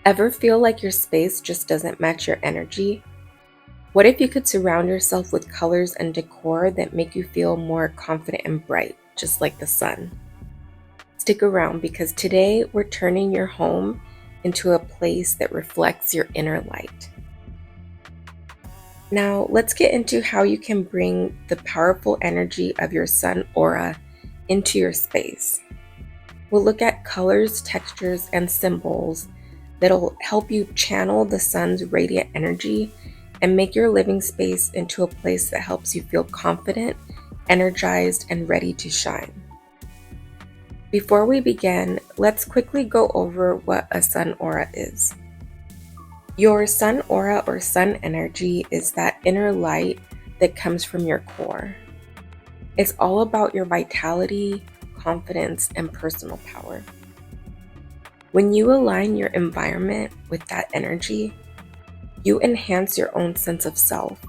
Ever feel like your space just doesn't match your energy? What if you could surround yourself with colors and decor that make you feel more confident and bright, just like the sun? Stick around because today we're turning your home into a place that reflects your inner light. Now, let's get into how you can bring the powerful energy of your sun aura into your space. We'll look at colors, textures, and symbols that'll help you channel the sun's radiant energy and make your living space into a place that helps you feel confident, energized, and ready to shine. Before we begin, let's quickly go over what a sun aura is. Your sun aura or sun energy is that inner light that comes from your core. It's all about your vitality, confidence, and personal power. When you align your environment with that energy, you enhance your own sense of self,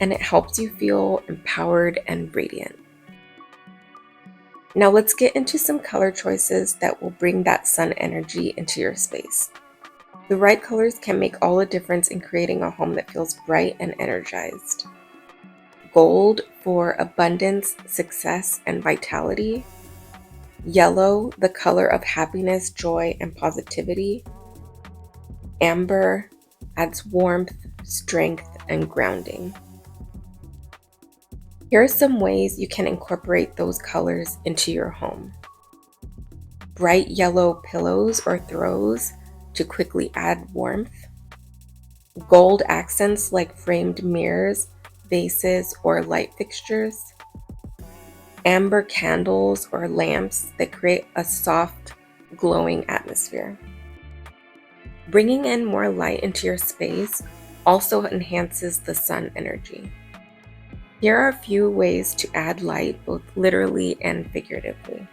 and it helps you feel empowered and radiant. Now let's get into some color choices that will bring that sun energy into your space. The right colors can make all the difference in creating a home that feels bright and energized. Gold for abundance, success, and vitality. Yellow, the color of happiness, joy, and positivity. Amber adds warmth, strength, and grounding. Here are some ways you can incorporate those colors into your home. Bright yellow pillows or throws to quickly add warmth. Gold accents like framed mirrors, vases, or light fixtures. Amber candles or lamps that create a soft, glowing atmosphere. Bringing in more light into your space also enhances the sun energy. Here are a few ways to add light, both literally and figuratively.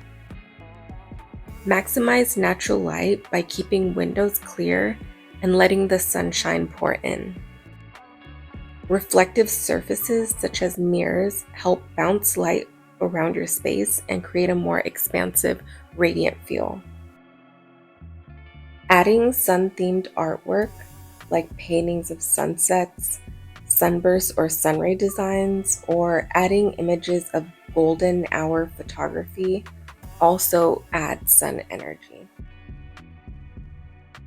Maximize natural light by keeping windows clear and letting the sunshine pour in. Reflective surfaces such as mirrors help bounce light around your space and create a more expansive, radiant feel. Adding sun-themed artwork like paintings of sunsets, sunbursts, or sunray designs, or adding images of golden hour photography also adds sun energy.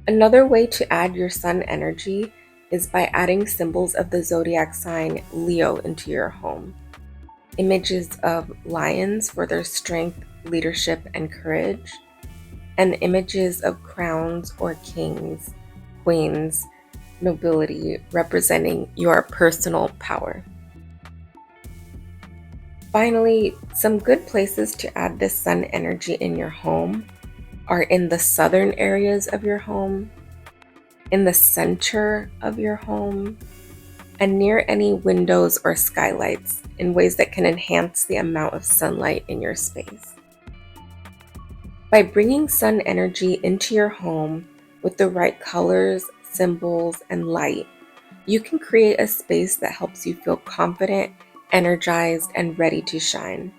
Another way to add your sun energy is by adding symbols of the zodiac sign Leo into your home. Images of lions for their strength, leadership, and courage, and images of crowns or kings, queens, nobility representing your personal power. Finally, some good places to add this sun energy in your home are in the southern areas of your home, in the center of your home, and near any windows or skylights in ways that can enhance the amount of sunlight in your space. By bringing sun energy into your home with the right colors, symbols, and light, you can create a space that helps you feel confident, energized, and ready to shine.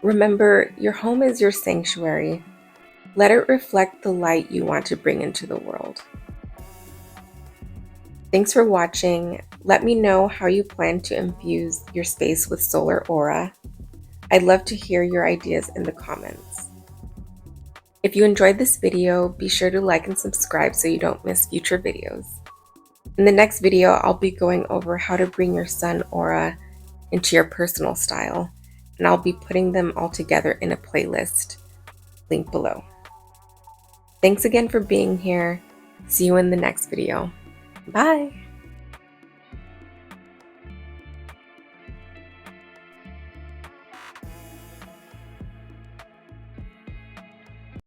Remember, your home is your sanctuary. Let it reflect the light you want to bring into the world. Thanks for watching. Let me know how you plan to infuse your space with solar aura. I'd love to hear your ideas in the comments. If you enjoyed this video, be sure to like and subscribe so you don't miss future videos. In the next video, I'll be going over how to bring your sun aura into your personal style, and I'll be putting them all together in a playlist, linked below. Thanks again for being here. See you in the next video. Bye!